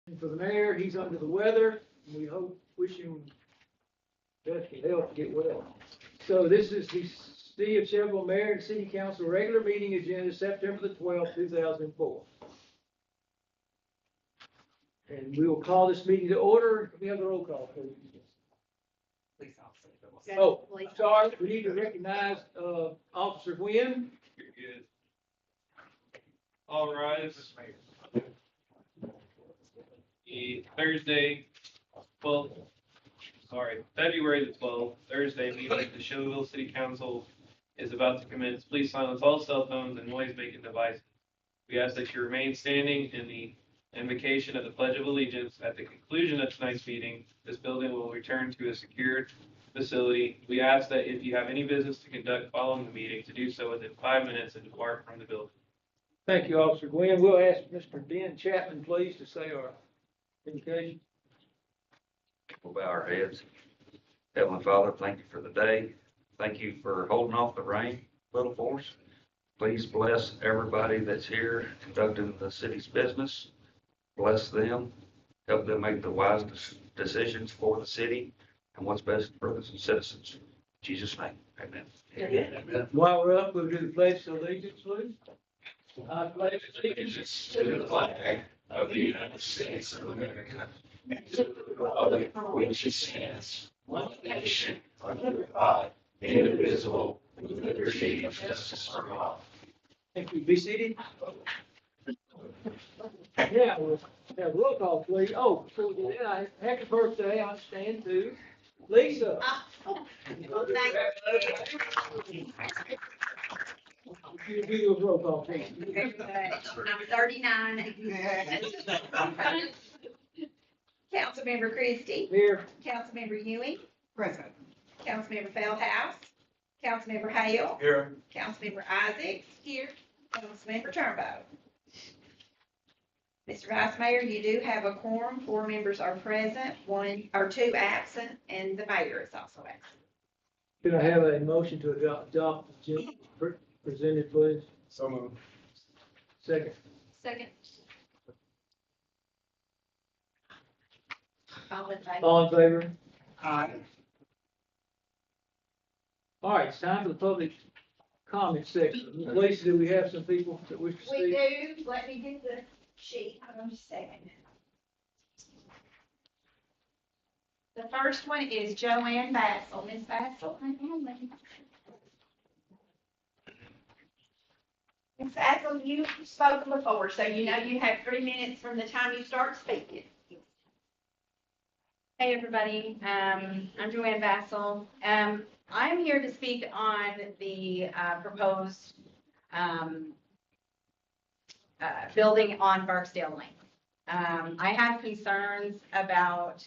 And for the mayor, he's under the weather. We wish him best of health to get well. So this is the City of Shelbyville Mayor and City Council regular meeting agenda, September the 12th, 2004. And we will call this meeting to order. Can we have the roll call, please? Police officer. Oh, sorry, we need to recognize, Officer Gwynn. You're good. All rise. February the 12th, Thursday, meeting of the Shelbyville City Council is about to commence. Please silence all cell phones and noise-making devices. We ask that you remain standing in the invocation of the Pledge of Allegiance. At the conclusion of tonight's meeting, this building will return to a secured facility. We ask that if you have any business to conduct following the meeting, to do so within 5 minutes and depart from the building. Thank you, Officer Gwynn. We'll ask Mr. Ben Chapman, please, to say our invocation. We'll bow our heads. Heavenly Father, thank you for the day. Thank you for holding off the rain a little for us. Please bless everybody that's here conducting the city's business. Bless them. Help them make the wise decisions for the city and what's best for the citizens. In Jesus' name, amen. Amen. While we're up, we'll do the pledge of allegiance, please. I pledge allegiance to the flag of the United States of America and to the republic for which it stands, one nation, under God, indivisible, with liberty and justice for all. Thank you. Be seated. Yeah, we'll have a roll call, please. Oh, before we do that, happy birthday, I stand to Lisa. You do your roll call, please. Number 39. Councilmember Christie. Here. Councilmember Ewing. Present. Councilmember Feldhouse. Councilmember Hale. Here. Councilmember Isaacs. Here. Councilmember Turnbow. Mr. Vice Mayor, you do have a quorum. 4 members are present, 2 absent, and the mayor is also absent. Can I have a motion to adopt the agenda presented, please? So moved. Second. Second. All in favor? All in favor? Aye. All right, it's time for the public comment section. Lisa, do we have some people that wish to We speak? do. Let me get the sheet. Hold on just a second. The first one is Joanne Bassel. Ms. Bassel. Ms. Bassel, you've spoken before, so you know you have 3 minutes from the time you start speaking. Hey, everybody. I'm Joanne Bassel. I'm here to speak on the proposed building on Barksdale Lane. I have concerns about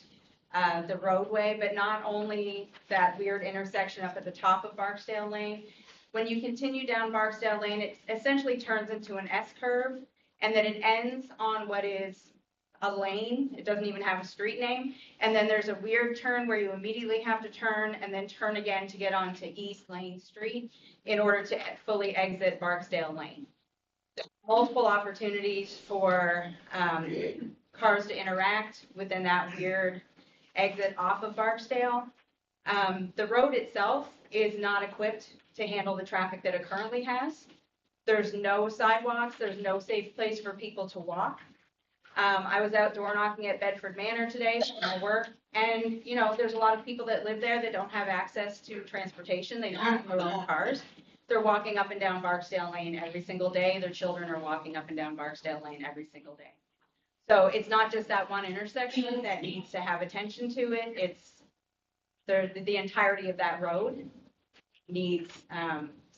the roadway, but not only that weird intersection up at the top of Barksdale Lane. When you continue down Barksdale Lane, it essentially turns into an S-curve, and then it ends on what is a lane. It doesn't even have a street name. And then there's a weird turn where you immediately have to turn and then turn again to get onto East Lane Street in order to fully exit Barksdale Lane. Multiple opportunities for cars to interact within that weird exit off of Barksdale. The road itself is not equipped to handle the traffic that it currently has. There's no sidewalks. There's no safe place for people to walk. I was out door knocking at Bedford Manor today for my work, and you know, there's a lot of people that live there that don't have access to transportation. They don't have their own cars. They're walking up and down Barksdale Lane every single day. Their children are walking up and down Barksdale Lane every single day. So it's not just that one intersection that needs to have attention to it. It's the entirety of that road needs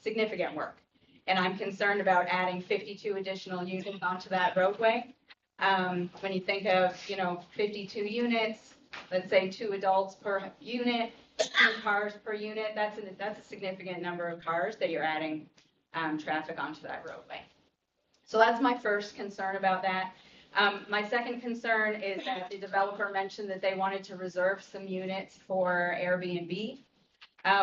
significant work. And I'm concerned about adding 52 additional units onto that roadway. When you think of, 52 units, let's say 2 adults per unit, 2 cars per unit, that's a significant number of cars that you're adding traffic onto that roadway. So that's my first concern about that. My second concern is that the developer mentioned that they wanted to reserve some units for Airbnb.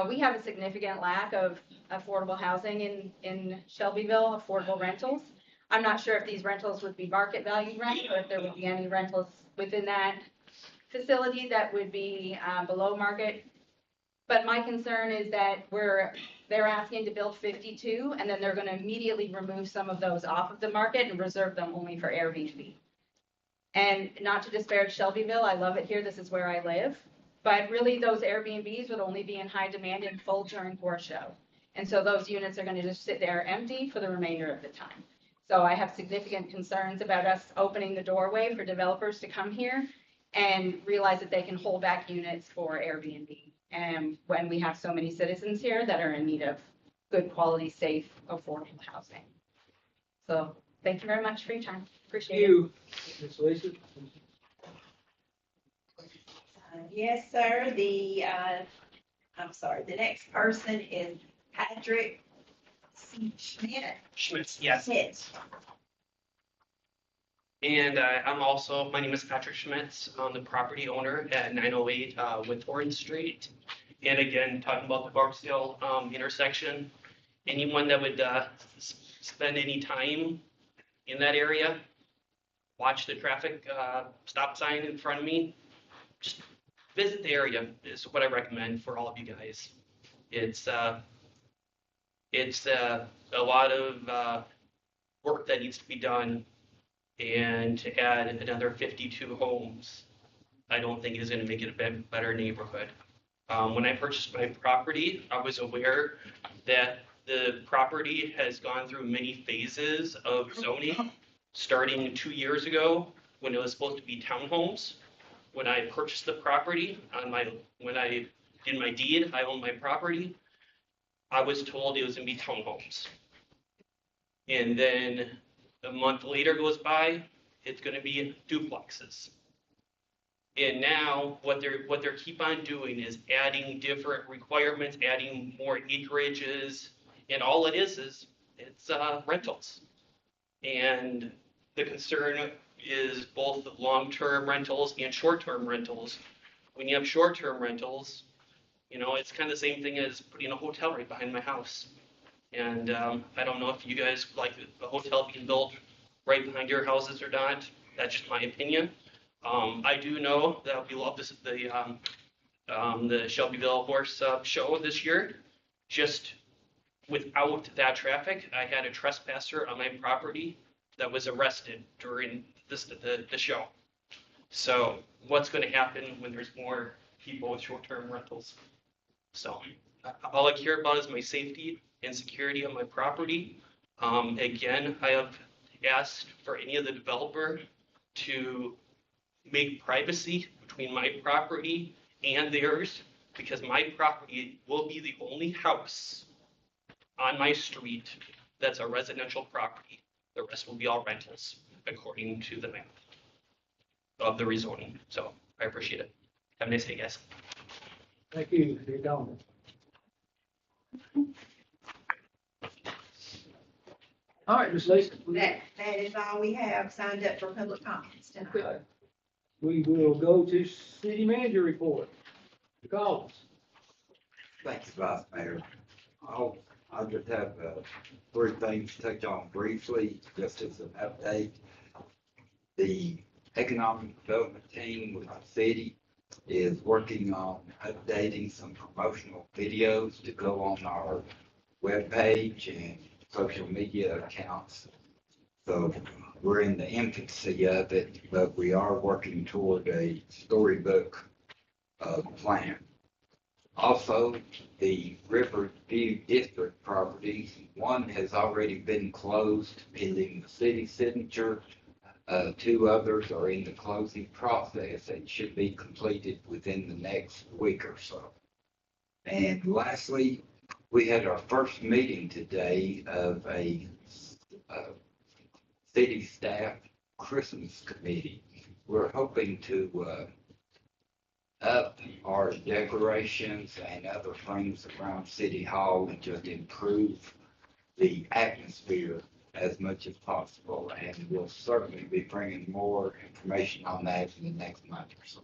We have a significant lack of affordable housing in Shelbyville, affordable rentals. I'm not sure if these rentals would be market value rent or if there would be any rentals within that facility that would be below market. But my concern is that they're asking to build 52, and then they're going to immediately remove some of those off of the market and reserve them only for Airbnb. And not to disparage Shelbyville, I love it here, this is where I live. But really, those Airbnbs would only be in high demand and full during horse show. And so those units are going to just sit there empty for the remainder of the time. So I have significant concerns about us opening the doorway for developers to come here and realize that they can hold back units for Airbnb. And when we have so many citizens here that are in need of good quality, safe, affordable housing. So thank you very much for your time. Appreciate it. You, Ms. Lisa? Yes, sir. The next person is Patrick C. Schmidt. Schmitz, yes. Schmidt. And my name is Patrick Schmitz. I'm the property owner at 908 Withorn Street. And again, talking about the Barksdale intersection, anyone that would spend any time in that area, watch the traffic stop sign in front of me, just visit the area is what I recommend for all of you guys. It's a lot of work that needs to be done, and to add another 52 homes, I don't think is going to make it a better neighborhood. When I purchased my property, I was aware that the property has gone through many phases of zoning, starting 2 years ago when it was supposed to be townhomes. When I purchased the property, when I did my deed, I owned my property, I was told it was going to be townhomes. And then a month later goes by, it's going to be duplexes. And now what they're keep on doing is adding different requirements, adding more acreages, and all it is it's rentals. And the concern is both long-term rentals and short-term rentals. When you have short-term rentals, it's kind of the same thing as putting a hotel right behind my house. And I don't know if you guys like a hotel being built right behind your houses or not. That's just my opinion. I do know that we love the Shelbyville Horse Show this year. Just without that traffic, I had a trespasser on my property that was arrested during the show. So what's going to happen when there's more people with short-term rentals? So all I care about is my safety and security on my property. Again, I have asked for any of the developer to make privacy between my property and theirs, because my property will be the only house on my street that's a residential property. The rest will be all rentals, according to the map of the rezoning. So I appreciate it. Have a nice day, guys. Thank you for your comment. All right, Ms. Lisa. That is all we have signed up for public comments tonight. Okay. We will go to city manager report. Mr. Collins. Thanks, Vice Mayor. I'll just have 3 things to touch on briefly, just as an update. The economic development team with our city is working on updating some promotional videos to go on our webpage and social media accounts. So we're in the infancy of it, but we are working toward a storybook plan. Also, the Riverview District properties, one has already been closed pending the city signature. 2 others are in the closing process and should be completed within the next week or so. And lastly, we had our first meeting today of a city staff Christmas committee. We're hoping to up our decorations and other things around City Hall and just improve the atmosphere as much as possible. And we'll certainly be bringing more information on that in the next month or so.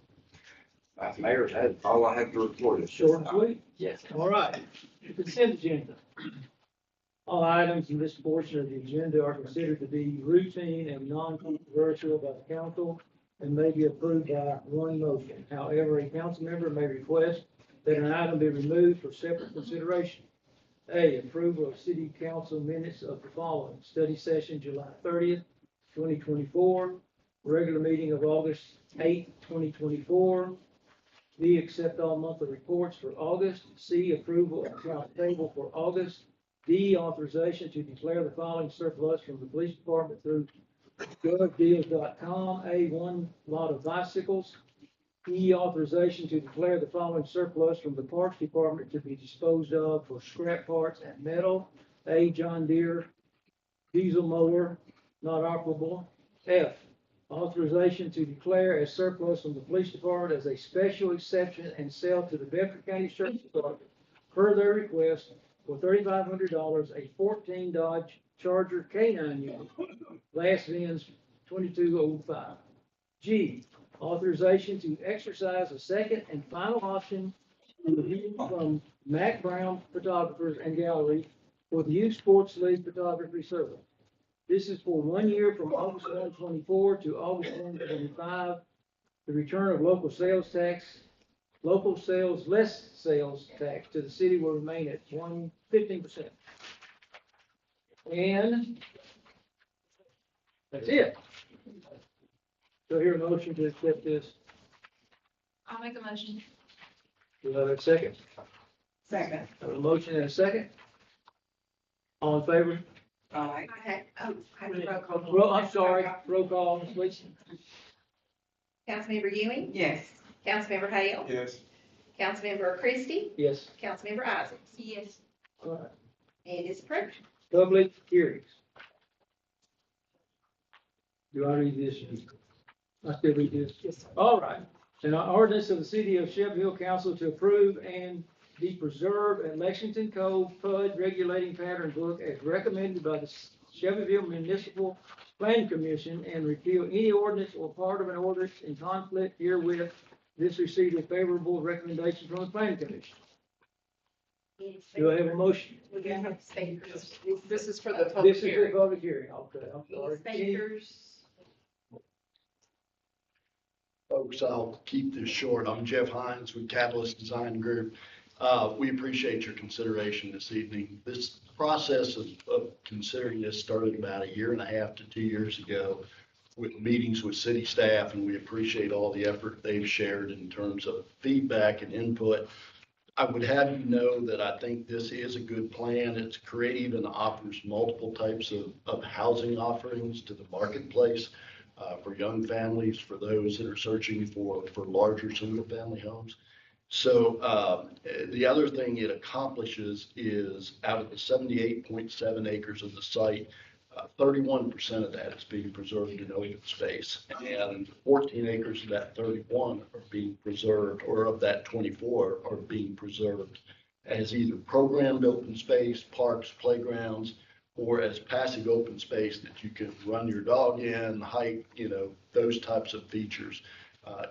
Vice Mayor, that's all I have to report. It's Short and sweet. Yes. All right. Consent agenda. All items in this portion of the agenda are considered to be routine and non-controversial by the council. and may be approved by one motion. However, a council member may request that an item be removed for separate consideration. A, approval of city council minutes of the following: study session July 30th, 2024, regular meeting of August 8th, 2024. B, accept all monthly reports for August. C, approval of accounts payable for August. D, authorization to declare the following surplus from the police department through govdeals.com. A, one lot of bicycles. E, authorization to declare the following surplus from the Parks Department to be disposed of for scrap parts and metal. A, John Deere diesel mower, not operable. F, authorization to declare as surplus from the police department as a special exception and sell to the Bedford County Sheriff's Department per their request for $3,500, a 14 Dodge Charger K9 unit, last VINs 2205. G, authorization to exercise a second and final option from Mac Brown Photographers and Gallery for the Youth Sports League Photography Service. This is for 1 year from August 1, 2024 to August 1, 2025. The return of local sales less sales tax to the city will remain at 15%. And that's it. So here a motion to accept this. I'll make a motion. Do I have a second? Second. I have a motion and a second. All in favor? I have roll call. Well, I'm sorry, roll call, please. Councilmember Ewing, Yes. Councilmember Hale, Yes. Councilmember Christie, Yes. Councilmember Isaacs. Yes. All right. And it's approved. Public hearings. Do I read this? I still read this? Yes. All right. An ordinance of the city of Shelby Hill Council to approve and the preserve at Lexington Cove PUD regulating pattern book as recommended by the Shelbyville Municipal Planning Commission and repeal any ordinance or part of an ordinance in conflict herewith. This received a favorable recommendation from the Planning Commission. Do I have a motion? We have speakers. This is for the This public is the hearing. public hearing. Okay, I'm sorry. Speakers. Folks, I'll keep this short. I'm Jeff Hines with Catalyst Design Group. We appreciate your consideration this evening. This process of considering this started about 1.5 to 2 years ago with meetings with city staff, and we appreciate all the effort they've shared in terms of feedback and input. I would have you know that I think this is a good plan. It's creative and offers multiple types of housing offerings to the marketplace. For young families, for those that are searching for larger single-family homes. So the other thing it accomplishes is out of the 78.7 acres of the site, 31% of that is being preserved in open space, and 14 acres of that 31 are being preserved, or of that 24 are being preserved as either programmed open space, parks, playgrounds, or as passive open space that you can run your dog in, hike, those types of features.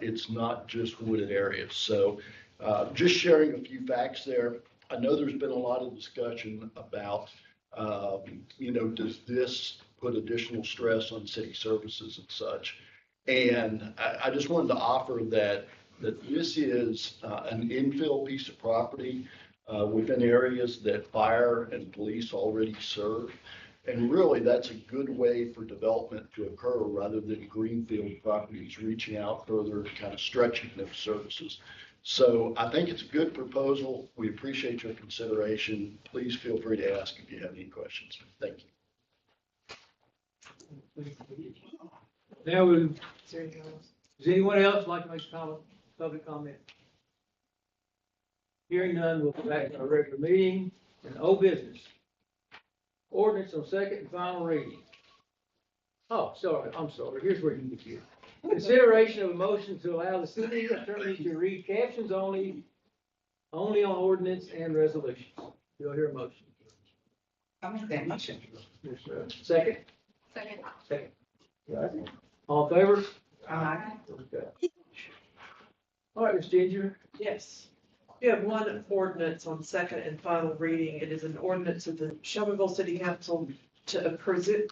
It's not just wooded areas. So just sharing a few facts there. I know there's been a lot of discussion about, does this put additional stress on city services and such? And I just wanted to offer that this is an infill piece of property within areas that fire and police already serve. And really, that's a good way for development to occur rather than greenfield properties reaching out further, kind of stretching those services. So I think it's a good proposal. We appreciate your consideration. Please feel free to ask if you have any questions. Thank you. Now, does anyone else like to make a comment, public comment? Hearing none, we'll go back to our regular meeting and old business. Ordinance on second and final reading. Oh, sorry, I'm sorry. Here's where you get here. Consideration of a motion to allow the city attorney to read captions only on ordinance and resolutions. Do I hear a motion? I'll make that motion. Second? Second. Second. Right. All in favor? Aye. Okay. All right, Ms. Ginger. Yes. We have one ordinance on second and final reading. It is an ordinance of the Shelbyville City Council to approve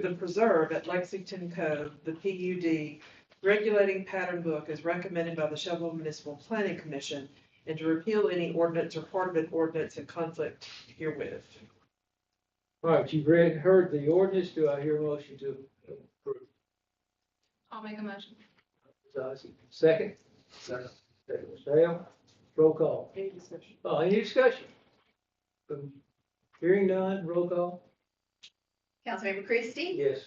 the preserve at Lexington Cove, the PUD, regulating pattern book as recommended by the Shelbyville Municipal Planning Commission, and to repeal any ordinance or part of an ordinance in conflict herewith. All right, you've heard the ordinance. Do I hear a motion to approve? I'll make a motion. Ms. Ossey, second? Second. Second, Ms. Hale. Roll call. Any discussion? Any discussion? Hearing none, roll call. Councilmember Christie, Yes.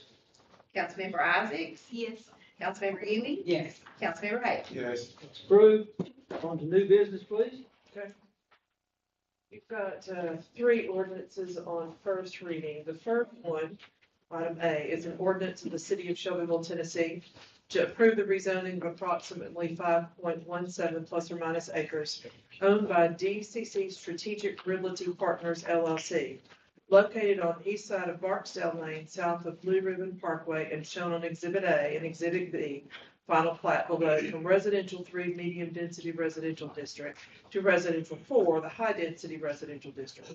Councilmember Isaacs, Yes. Councilmember Ewing, Yes. Councilmember Hale. Yes. It's approved. On to new business, please. You've got three ordinances on first reading. The first one, item A, is an ordinance of the city of Shelbyville, Tennessee, to approve the rezoning of approximately 5.17 plus or minus acres owned by DCC Strategic Realty Partners LLC, located on the east side of Barksdale Lane, south of Blue Ribbon Parkway, and shown on Exhibit A and Exhibit B, final plat below, from residential 3 medium density residential district to residential 4, the high density residential district,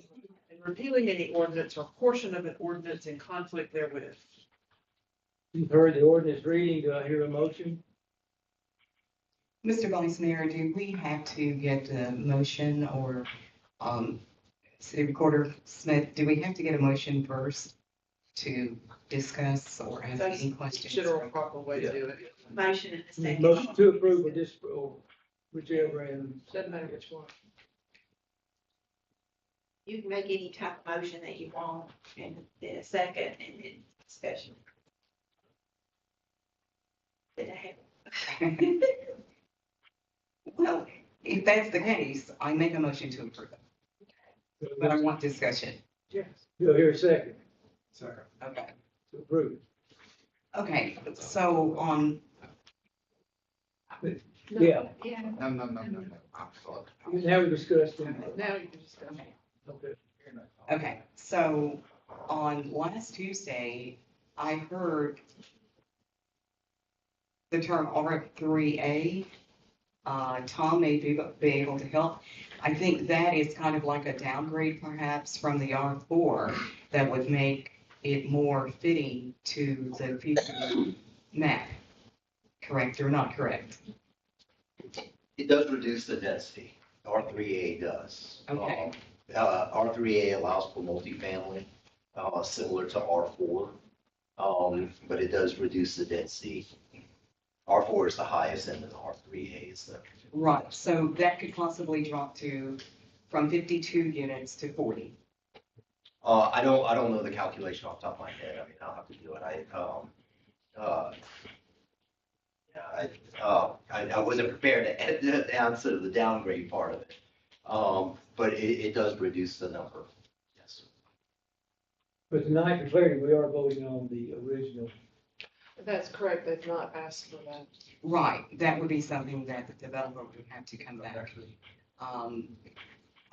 and repealing any ordinance or portion of an ordinance in conflict therewith. You've heard the ordinance reading. Do I hear a motion? Mr. Vice Mayor, do we have to get a motion or, City Recorder Smith, do we have to get a motion first to discuss or ask That's any the questions? general proper way to do it. Motion in a second. Motion to approve or disapprove, or whichever, and Doesn't matter which one. You can make any type of motion that you want, and then a second, and then discussion. Did I have? Well, if that's the case, I make a motion to approve it, but I want discussion. do I hear a second Second. Okay. to approve? Okay, so on, Yeah, Yeah. No. I'm sorry. now we discussed it. Now you can discuss. Okay. okay, so on last Tuesday, I heard the term R3A. Tom may be able to help. I think that is kind of like a downgrade perhaps from the R4 that would make it more fitting to the future map. Correct or not correct? It does reduce the density. R3A does. Okay. R3A allows for multifamily, similar to R4. But it does reduce the density. R4 is the highest and then R3A is the. Right, so that could possibly drop from 52 units to 40. I don't know the calculation off the top of my head. I mean, I'll have to do it. I wasn't prepared to answer the downgrade part of it. But it does reduce the number. Yes. But tonight, for clarity, we are voting on the original. That's correct. They've not asked for that. Right, that would be something that the developer would have to come back.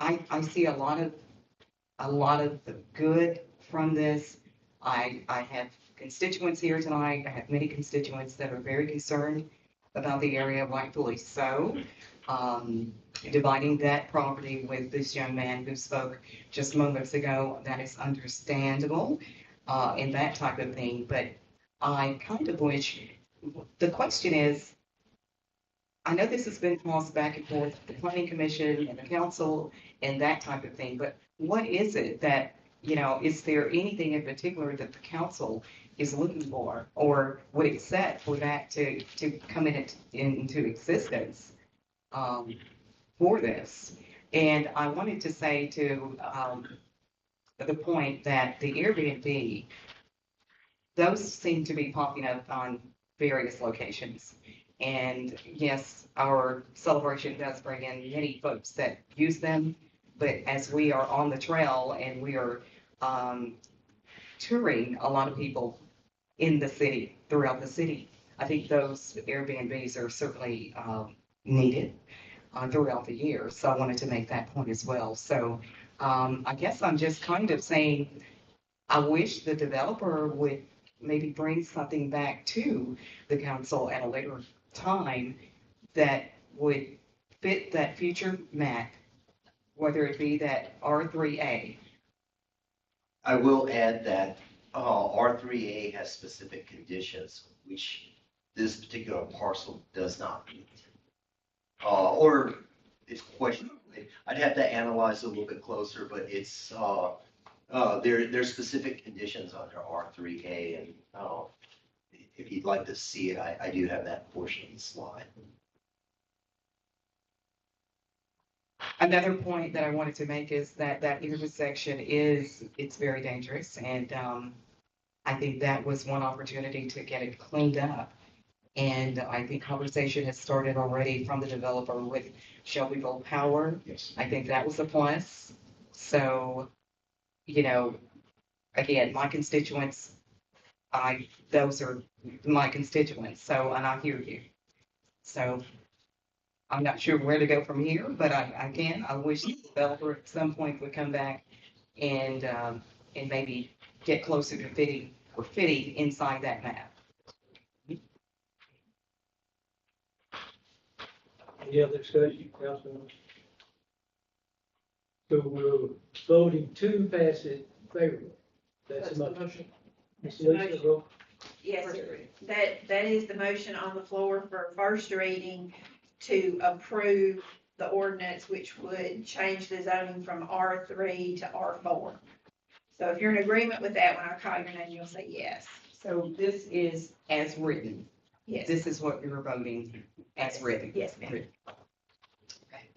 I see a lot of the good from this. I have constituents here tonight. I have many constituents that are very concerned about the area, rightfully so. Dividing that property with this young man who spoke just moments ago, that is understandable, and that type of thing. But I kind of wish, the question is, I know this has been tossed back and forth, the planning commission and the council and that type of thing, but what is it that, is there anything in particular that the council is looking for or would accept for that to come into existence for this? And I wanted to say to the point that the Airbnb, those seem to be popping up on various locations. And yes, our celebration does bring in many folks that use them, but as we are on the trail and we are touring a lot of people in the city, throughout the city, I think those Airbnbs are certainly needed throughout the year. So I wanted to make that point as well. So I guess I'm just kind of saying, I wish the developer would maybe bring something back to the council at a later time that would fit that future map, whether it be that R3A. I will add that R3A has specific conditions, which this particular parcel does not meet. Or it's questionable. I'd have to analyze it a little bit closer, but it's, there's specific conditions under R3A, and, if you'd like to see it, I do have that portion of the slide. Another point that I wanted to make is that that intersection it's very dangerous, and I think that was one opportunity to get it cleaned up. And I think conversation has started already from the developer with Shelbyville Power. Yes. I think that was a plus. So, you know, again, my constituents, those are my constituents, so, and I hear you. So I'm not sure where to go from here, but I wish the developer at some point would come back and maybe get closer to fitting inside that map. Any other discussion, Councilman? So we're voting to pass it favorably. That's That's the the motion. motion. Ms. Lisa, roll. Yes, that is the motion on the floor for first reading to approve the ordinance, which would change the zoning from R3 to R4. So if you're in agreement with that, when I call your name, you'll say yes. So this is as written. Yes. This is what we were voting as written. Yes, ma'am.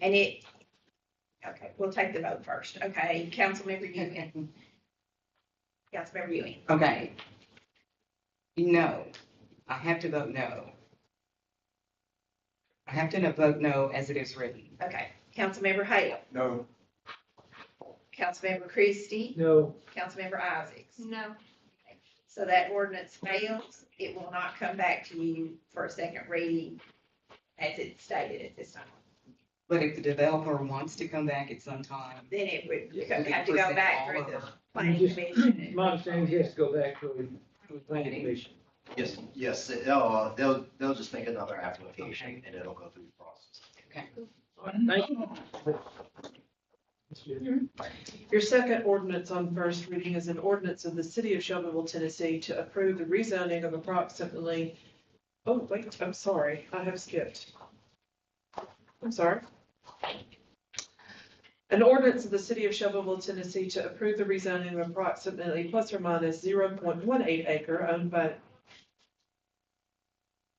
And okay, we'll take the vote first. Okay, Councilmember Ewing. Councilmember Ewing. Okay. No, I have to vote no. I have to vote no as it is written. Okay, Councilmember Hale. No. Councilmember Christie. No, Councilmember Isaacs. No. So that ordinance fails. It will not come back to you for a second reading as it's stated at this time. But if the developer wants to come back at some time, Then it would Yeah. have to go back All through of the it. planning You just- commission. my understanding is he has to go back to the planning commission. Yes, they'll just make another application Okay. and it'll go through the process. okay. All right, thank you. Your second ordinance on first reading is an ordinance of the city of Shelbyville, Tennessee to approve the rezoning of approximately, oh, wait, I'm sorry, I have skipped. I'm sorry. An ordinance of the city of Shelbyville, Tennessee to approve the rezoning of approximately plus or minus 0.18 acre owned by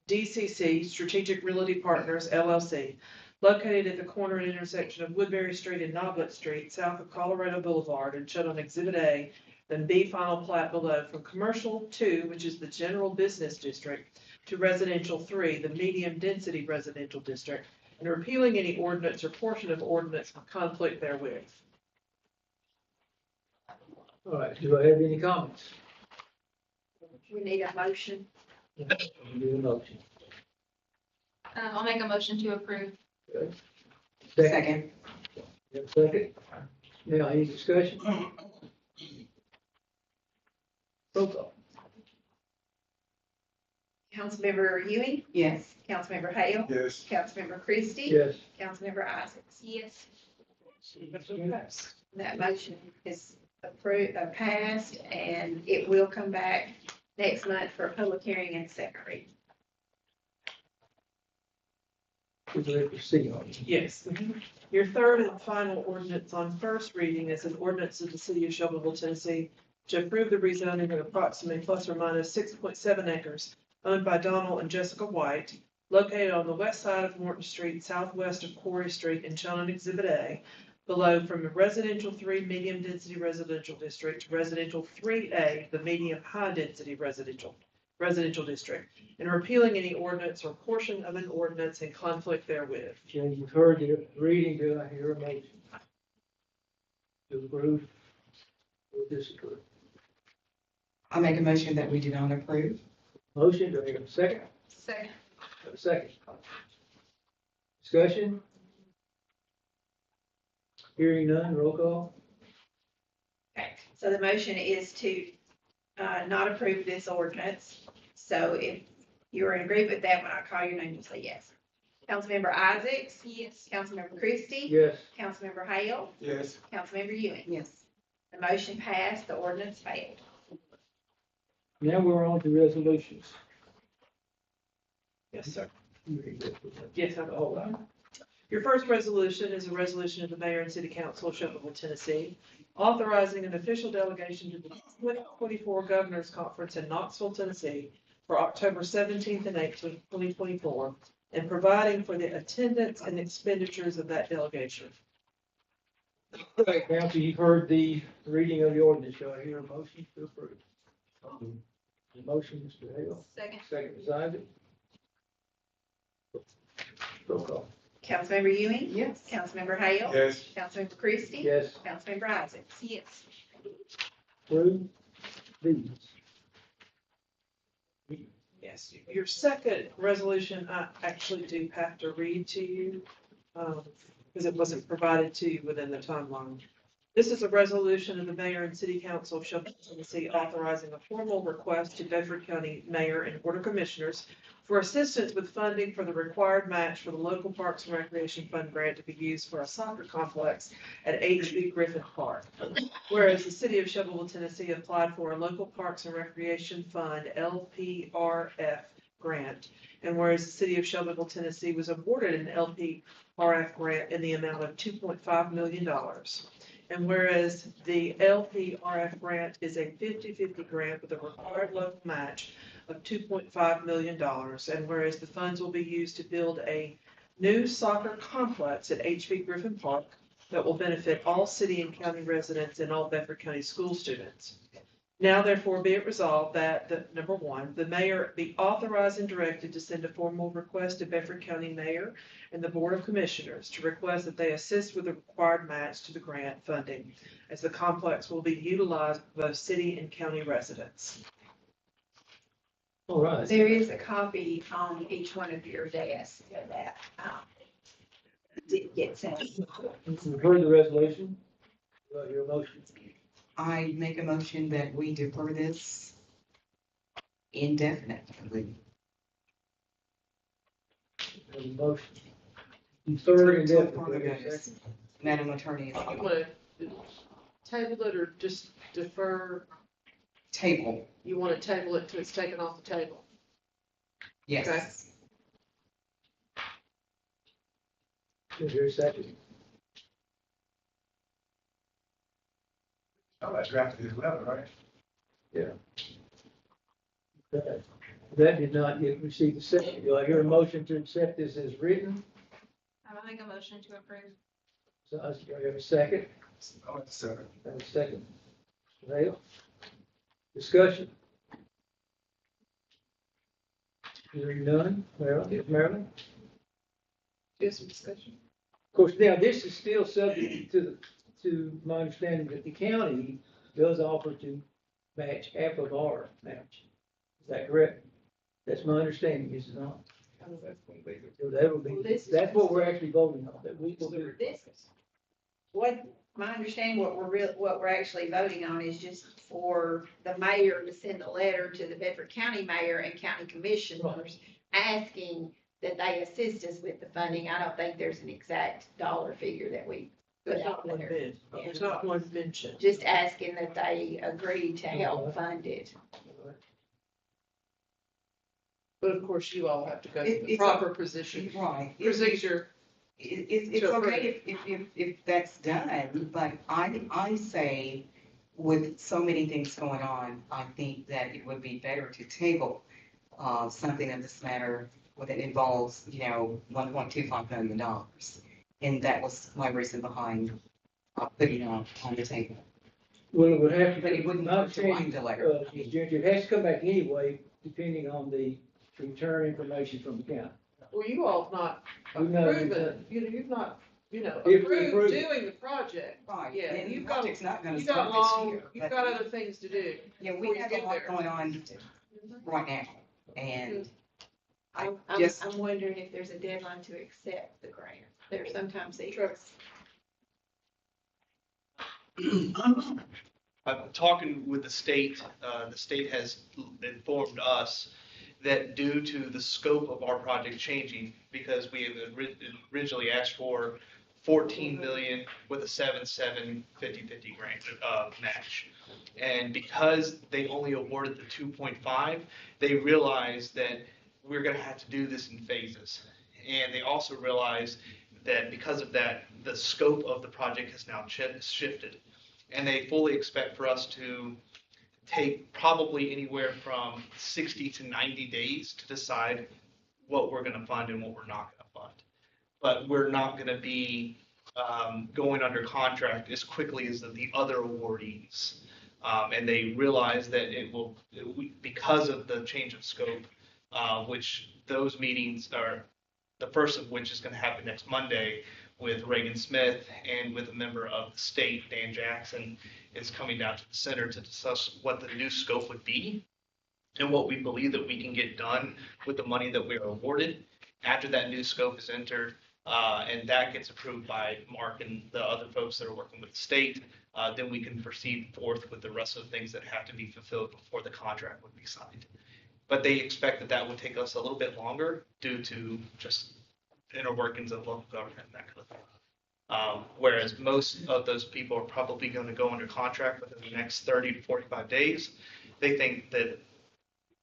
DCC Strategic Realty Partners LLC, located at the corner and intersection of Woodbury Street and Noblet Street, south of Colorado Boulevard, and shown on Exhibit A, then B final plat below, from Commercial 2, which is the General Business District, to Residential 3, the Medium Density Residential District, and repealing any ordinance or portion of ordinance in conflict therewith. All right, do I have any comments? We need a motion. Do a motion. I'll make a motion to approve. Okay. Second. You have a second? Now, any discussion? Roll call. Councilmember Ewing, Yes. Councilmember Hale, Yes. Councilmember Christie, Yes. Councilmember Isaacs. Yes. That motion is approved, passed, and it will come back next month for a public hearing and second reading. Would you like to proceed on it? Yes. Your third and final ordinance on first reading is an ordinance of the city of Shelbyville, Tennessee to approve the rezoning of approximately plus or minus 6.7 acres owned by Donald and Jessica White, located on the west side of Morton Street, southwest of Quarry Street, and shown on Exhibit A, below from the Residential 3 Medium Density Residential District to Residential 3A, the Medium High Density Residential District, and repealing any ordinance or portion of an ordinance in conflict therewith. Okay, you've heard the reading, do I hear a motion? To approve or disapprove? I make a motion that we do not approve. Motion, do I hear a second? Second. Have a second. Discussion? Hearing none, roll call. Okay, so the motion is to not approve this ordinance. So if you're in agreement with that, when I call your name, you'll say yes. Councilmember Isaacs? Yes. Councilmember Christie? Yes. Councilmember Hale? Yes. Councilmember Ewing? Yes. The motion passed, the ordinance failed. Now we're on to resolutions. Yes, sir. You read it. Yes, I'm All right. Your first resolution is a resolution of the mayor and city council of Shelbyville, Tennessee, authorizing an official delegation to the 2024 Governor's Conference in Knoxville, Tennessee for October 17th and 18th, 2024, and providing for the attendance and expenditures of that delegation. All right, council, you've heard the reading of the ordinance. Shall I hear a motion to approve? The motion, Mr. Hale. Second. Second, Ms. Isaac. Roll call. Councilmember Ewing. Yes. Councilmember Hale. Yes. Councilmember Christie. Yes. Councilmember Isaacs. Yes. Approve these. Yes, your second resolution, I actually do have to read to you, because it wasn't provided to you within the timeline. This is a resolution of the mayor and city council of Shelbyville, Tennessee, authorizing a formal request to Bedford County Mayor and Board of Commissioners for assistance with funding for the required match for the local Parks and Recreation Fund grant to be used for a soccer complex at H.B. Griffin Park. Whereas the city of Shelbyville, Tennessee applied for a local Parks and Recreation Fund LPRF grant. And whereas the city of Shelbyville, Tennessee was awarded an LPRF grant in the amount of $2.5 million. And whereas the LPRF grant is a 50-50 grant with a required local match of $2.5 million. And whereas the funds will be used to build a new soccer complex at H.B. Griffin Park that will benefit all city and county residents and all Bedford County school students. Now therefore be it resolved that, number one, the mayor be authorized and directed to send a formal request to Bedford County Mayor and the Board of Commissioners to request that they assist with the required match to the grant funding, as the complex will be utilized by both city and county residents. All right. There is a copy on each one of your desks of that. Did get sent. You've heard the resolution. Do I hear a motion? I make a motion that we defer this indefinitely. Have a motion. Third and Till definitely. further notice. Madam Attorney, You want to table it or just defer? table, You want to table it till it's taken off the table? yes. Is there a second? Oh, I drafted his letter, right? Okay. That did not yet receive a second. Do I hear a motion to accept this as written? I will make a motion to approve. So I have a second. Oh, it's seven. I have a second. Mr. Hale? Discussion? Hearing none. Marilyn? Just some discussion. Of course, now this is still subject to my understanding that the county does offer to match half of our match. Is that correct? That's my understanding, is it not? So that will be, that's what we're actually voting on, that we will do. This, what, my understanding, what we're actually voting on is just for the mayor to send a letter to the Bedford County Mayor and County Commissioners asking that they assist us with the funding. I don't think there's an exact dollar figure that we put There's out not one there. bid. There's not one mentioned. Just asking that they agree to help fund it. But of course, you all have to go through the It's proper position, Right. procedure. It's okay if that's done, but I say with so many things going on, I think that it would be better to table something of this matter when it involves, $1.25 million. And that was my reason behind putting it on the table. Well, it would have to. But it wouldn't my hurt to write understanding, the letter. Ms. Gentry, it has to come back anyway, depending on the return information from the county. Well, you all have not We've not approved done it, you've not, If we approve approved it. doing the project. Right, Yeah, and the you've got, project's not gonna you've got start this long, year. you've but- got other things to do. Yeah, before we you have get a lot there. going on right now, and I'm Yes. wondering if there's a deadline to accept the grant. There's sometimes they. I'm talking with the state has informed us that due to the scope of our project changing, because we had originally asked for 14 million with a 7-7 50-50 grant match. And because they only awarded the 2.5, they realized that we're gonna have to do this in phases. And they also realize that because of that, the scope of the project has now shifted. And they fully expect for us to take probably anywhere from 60 to 90 days to decide what we're gonna fund and what we're not gonna fund. But we're not gonna be going under contract as quickly as the other awardees. And they realize that because of the change of scope, which those meetings are, the first of which is going to happen next Monday with Reagan Smith and with a member of the state, Dan Jackson, is coming down to the center to discuss what the new scope would be and what we believe that we can get done with the money that we are awarded after that new scope is entered. And that gets approved by Mark and the other folks that are working with the state. Then we can proceed forth with the rest of the things that have to be fulfilled before the contract would be signed. But they expect that that would take us a little bit longer due to just inner workings of local government and that kind of thing. Whereas most of those people are probably going to go under contract within the next 30 to 45 days. They think that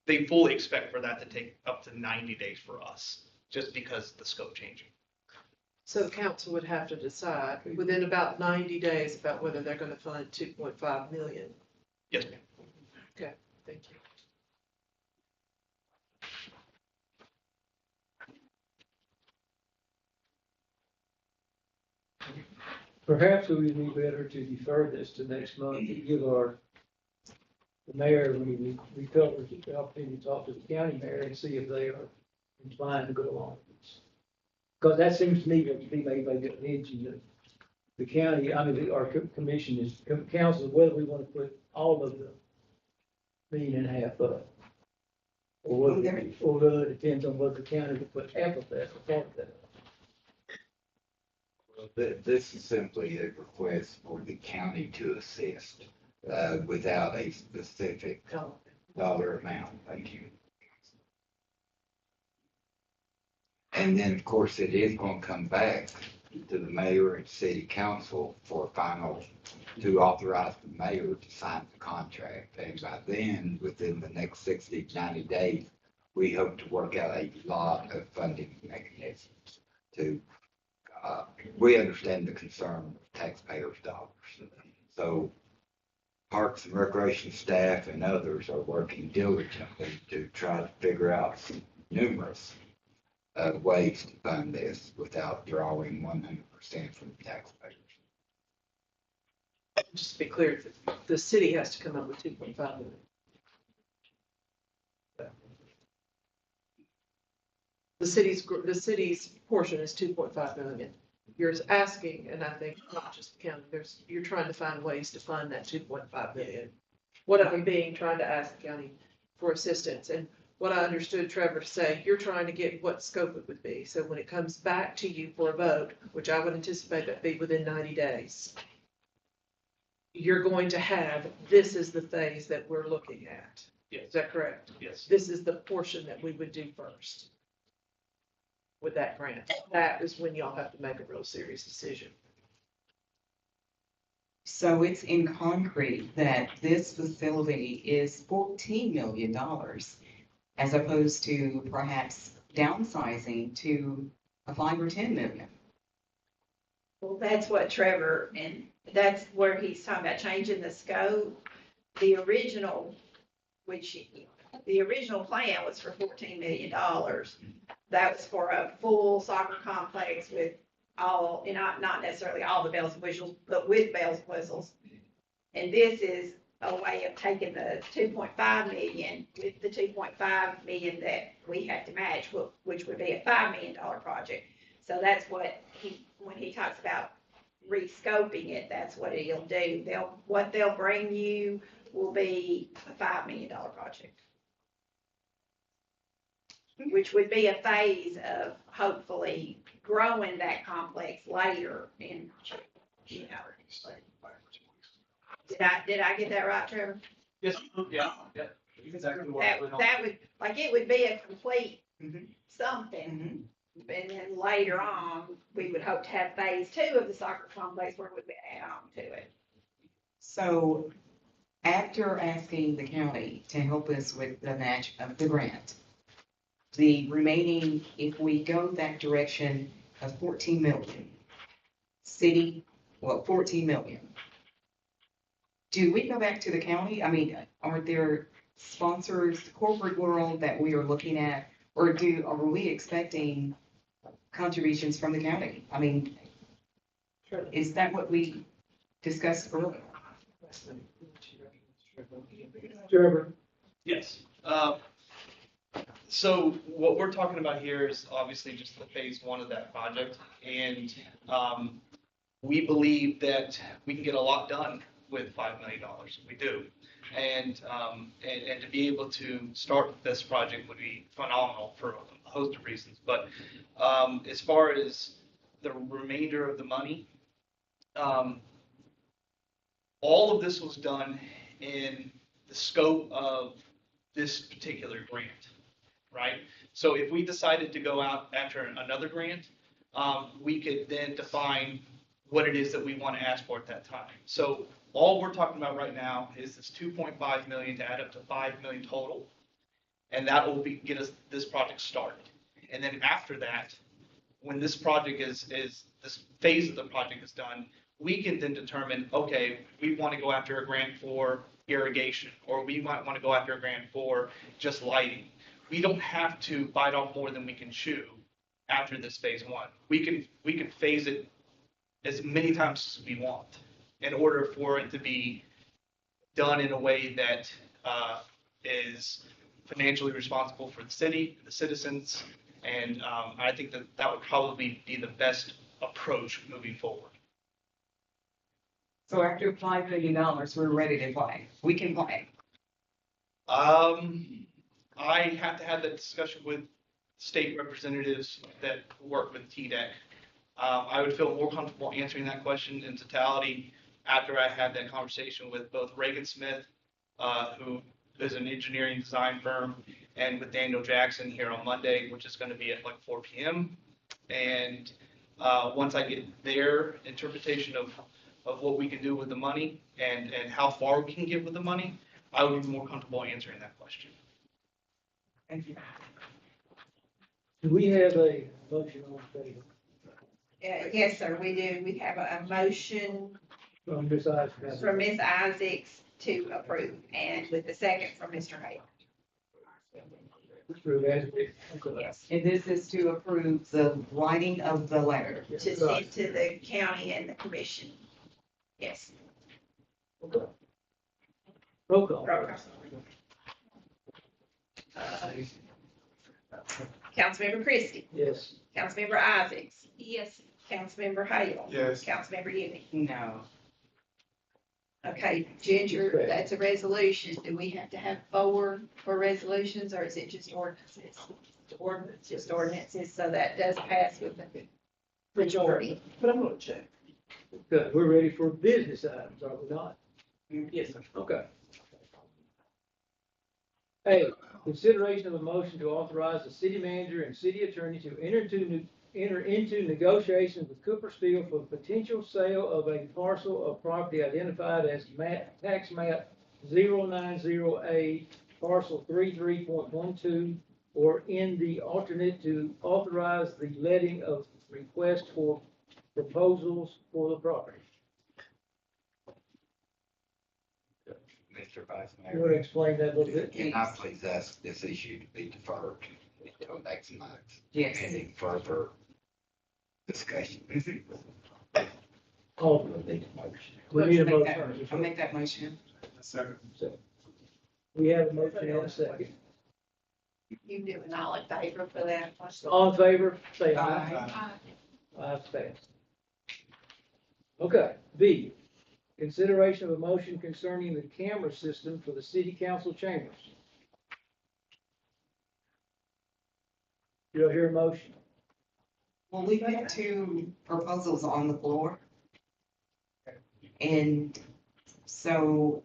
they fully expect for that to take up to 90 days for us, just because of the scope changing. So the council would have to decide within about 90 days about whether they're gonna fund 2.5 million. Yes, ma'am. Okay, thank you. Perhaps it would be better to defer this to next month and give the mayor, when we cover the opportunity to talk to the county mayor and see if they are inclined to go along with this. Because that seems to me to be maybe a mention the county, our commission is, council, whether we want to put all of the $1.5 million up. Or whether it depends on whether the county will put half of that or part of that. This is simply a request for the county to assist, without a specific dollar amount. Thank you. And then, of course, it is going to come back to the mayor and city council for to authorize the mayor to sign the contract. And by then, within the next 60, 90 days, we hope to work out a lot of funding mechanisms we understand the concern of taxpayers' dollars. So Parks and Recreation staff and others are working diligently to try to figure out numerous ways to fund this without drawing 100% from the taxpayers. Just to be clear, the city has to come up with 2.5 million. The city's portion is 2.5 million. You're asking, and I think not just the county, you're trying to find ways to fund that 2.5 million. What I'm trying to ask the county for assistance, and what I understood Trevor to say, you're trying to get what scope it would be. So when it comes back to you for a vote, which I would anticipate that be within 90 days, you're going to have, this is the phase that we're looking at. Yes. Is that correct? Yes. This is the portion that we would do first with that grant. That is when y'all have to make a real serious decision. So it's in concrete that this facility is $14 million as opposed to perhaps downsizing to a 5 or 10 million. Well, that's what Trevor, and that's where he's talking about changing the scope. The original plan was for $14 million. That was for a full soccer complex with all, not necessarily all the bells and whistles, but with bells and whistles. And this is a way of taking the 2.5 million with the 2.5 million that we had to match, which would be a $5 million project. So that's what when he talks about rescoping it, that's what he'll do. What they'll bring you will be a $5 million project, which would be a phase of hopefully growing that complex later in, Did I get that right, Trevor? Yes. Yeah. Exactly. That would, it would be a complete something. And then later on, we would hope to have phase 2 of the soccer complex where we would add on to it. So after asking the county to help us with the match of the grant, the remaining, if we go that direction of 14 million, city, well, 14 million. Do we go back to the county? I mean, are there sponsors, corporate world that we are looking at? Or are we expecting contributions from the county? I mean, is that what we discussed earlier? Trevor, Yes. So what we're talking about here is obviously just the phase one of that project. And we believe that we can get a lot done with $5 million. We do. And to be able to start this project would be phenomenal for a host of reasons. But as far as the remainder of the money, all of this was done in the scope of this particular grant, right? So if we decided to go out after another grant, we could then define what it is that we want to ask for at that time. So all we're talking about right now is this 2.5 million to add up to 5 million total. And that will get us this project started. And then after that, when this project this phase of the project is done, we can then determine, okay, we want to go after a grant for irrigation, or we might want to go after a grant for just lighting. We don't have to bite off more than we can chew after this phase one. We can phase it as many times as we want in order for it to be done in a way that is financially responsible for the city, the citizens, and I think that would probably be the best approach moving forward. So after $5 million, we're ready to play. We can play. I have to have that discussion with state representatives that work with TDEC. I would feel more comfortable answering that question in totality after I had that conversation with both Reagan Smith, who is an engineering design firm, and with Daniel Jackson here on Monday, which is going to be at like 4 p.m. And once I get their interpretation of what we can do with the money and how far we can get with the money, I would be more comfortable answering that question. Thank you. do we have a motion on the table Yes, sir, we do. We have a motion from Ms. Isaacs? from Ms. Isaacs to approve, and with the second from Mr. Hale. Yes. And this is to approve the writing of the letter. To send to the county and the commission. Yes. Okay. Roll call. Roll call. Councilmember Christie. Yes. Councilmember Isaacs. Yes. Councilmember Hale. Yes. Councilmember Ewing. No. Okay, Ginger, that's a resolution. Do we have to have 4 for resolutions, or is it just ordinances? Ordinance. Just ordinances, so that does pass with the majority. But I'm gonna check. Good, we're ready for business items, are we not? Yes, sir. Okay. A, consideration of a motion to authorize the city manager and city attorney to enter into negotiations with Cooper Steel for the potential sale of a parcel of property identified as tax map 090A, parcel 33.12, or in the alternate to authorize the letting of request for proposals for the property. Mr. Vice You want to Mayor, explain that a little bit? can I please ask this issue to be deferred until next month? Yes. Pending further discussion. All of them need a motion. We need a motion. I'll make that motion. So, we have a motion and a second. You doing all in favor for that? All in favor, say aye. Aye. Ayes passed. Okay, B, consideration of a motion concerning the camera system for the city council chambers. Do I hear a motion? Well, we've got 2 proposals on the floor. And so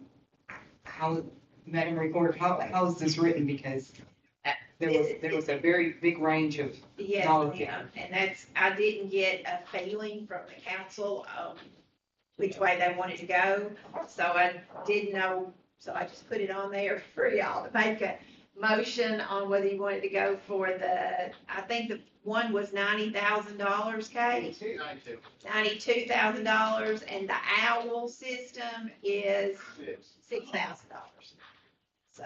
how, Madam Recorder, how is this written? Because there was a very big range of Yes, dollar ma'am, and that's, I didn't get a feeling from the council, which way they wanted to go, so I didn't know, so I just put it on there for y'all to motion on whether you wanted to go for I think the one was $90,000, Kate? $92,000, and the OWL system is $6,000. So,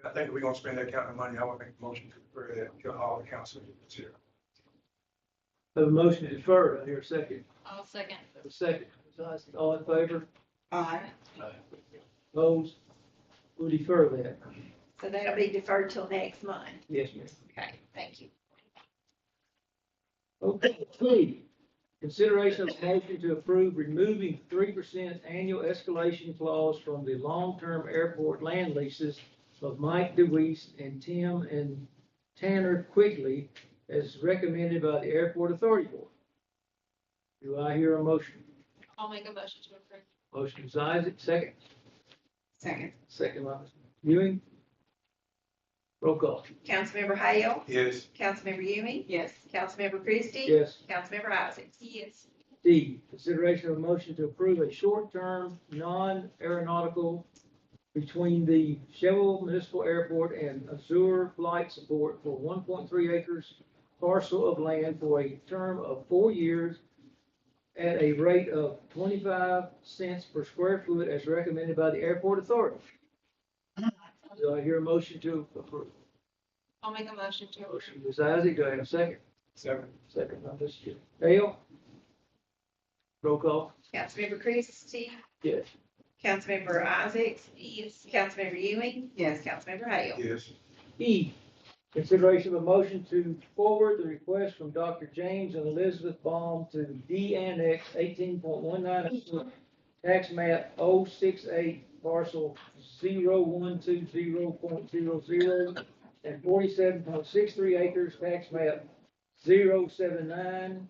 I think if we're gonna spend that kind of money, I would make a motion to refer that to all the council to consider. Have a motion to defer, I hear a second. I'll second. Have a second, Ms. Hyson, all in favor? Aye. Opposed? We'll defer that. so that'll be deferred till next month. Yes, ma'am. Okay, thank you. Okay, three, consideration of motion to approve removing 3% annual escalation clause from the long-term airport land leases of Mike DeWeese and Tim and Tanner Quigley as recommended by the Airport Authority Board. Do I hear a motion? I'll make a motion to approve. Motion is Isaac, second. Second. Second by Mr. Ewing. Roll call. Councilmember Hale, Yes. Councilmember Ewing, Yes. Councilmember Christie. Yes. Councilmember Isaacs. Yes. D, consideration of a motion to approve a short-term, non-aeronautical between the Chevrolet Municipal Airport and Azure Flight Support for 1.3 acres parcel of land for a term of 4 years at a rate of 25 cents per square foot as recommended by the Airport Authority. Do I hear a motion to approve? I'll make a motion to approve. Motion, Ms. Isaac, do I have a second? Second. Second by Mr. Dale. Roll call. Councilmember Christie, Yes. Councilmember Isaacs. Yes. Councilmember Ewing, Yes. Councilmember Hale. Yes. E, consideration of a motion to forward the request from Dr. James and Elizabeth Baum to de-annex 18.19 tax map 068 parcel 0120.00 and 47.63 acres tax map 079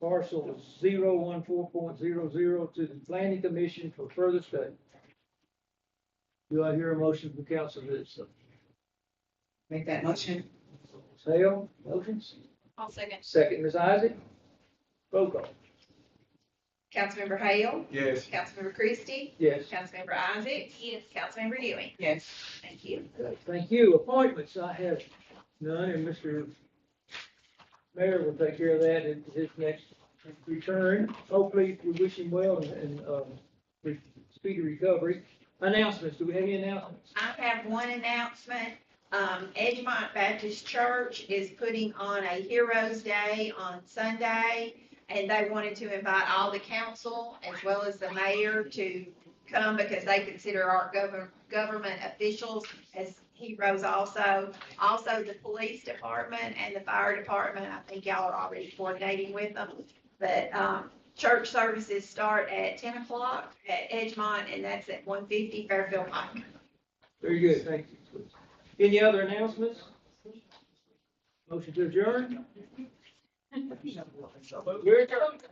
parcel 014.00 to the planning commission for further study. Do I hear a motion from council to this? Make that motion. Ms. Hale, motions? I'll second. Second, Ms. Isaac? Roll call. Councilmember Hale, Yes. Councilmember Christie, Yes. Councilmember Isaacs. Yes. Councilmember Ewing. Yes. Thank you. Okay, thank you. Appointments, I have none, and Mr. Mayor will take care of that in his next return. Hopefully, we wish him well and speedy recovery. Announcements, do we have any announcements? I have one announcement. Edgemont Baptist Church is putting on a Heroes Day on Sunday, and they wanted to invite all the council as well as the mayor to come because they consider our government officials as heroes also. Also, the police department and the fire department, I think y'all are already coordinating with them. But church services start at 10 o'clock at Edgemont, and that's at 150 Fairfield Pike. Very good, thank you. Any other announcements? Motion to adjourn? We're adjourned.